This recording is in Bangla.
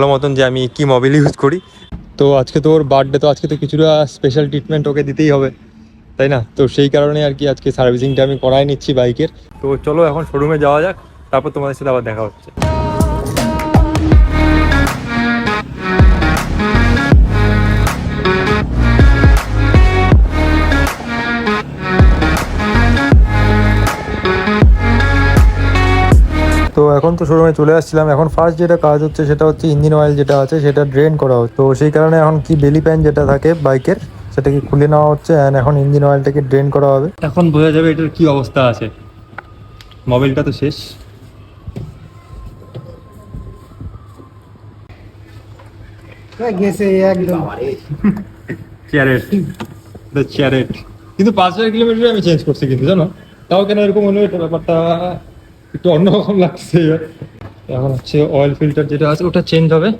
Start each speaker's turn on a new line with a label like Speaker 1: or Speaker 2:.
Speaker 1: ভালো মতন যে আমি কি মোবিল ইউজ করি। তো আজকে তো ওর বার্থডে, তো আজকে তো কিছুটা স্পেশাল ট্রিটমেন্ট ওকে দিতেই হবে, তাই না? তো সেই কারণে আর কি আজকে সার্ভিসিংটা আমি করাই নিচ্ছি বাইকের। তো চলো এখন শোরুমে যাওয়া যাক, তারপর তোমাদের সাথে আবার দেখা হচ্ছে। তো এখন তো শোরুমে চলে আসছিলাম। এখন ফার্স্ট যেটা কাজ হচ্ছে সেটা হচ্ছে ইঞ্জিন অয়েল যেটা আছে সেটা ড্রেন করা হচ্ছে। তো সেই কারণে এখন কি বেলি প্যান যেটা থাকে বাইকের সেটাকে খুলে নেওয়া হচ্ছে, অ্যান্ড এখন ইঞ্জিন অয়েলটাকে ড্রেন করা হবে। এখন বোঝা যাবে এটার কি অবস্থা আছে। মোবিলটা তো শেষ।
Speaker 2: গেছে একদম।
Speaker 1: চ্যারেট, দ্য চ্যারেট। কিন্তু 5,000 কিলোমিটার আমি চেঞ্জ করছি কিন্তু, জানো? তাও কেন এরকম হলো, এটা ব্যাপারটা একটু অন্যরকম লাগছে। এখন হচ্ছে অয়েল ফিল্টার যেটা আছে ওটা চেঞ্জ হবে।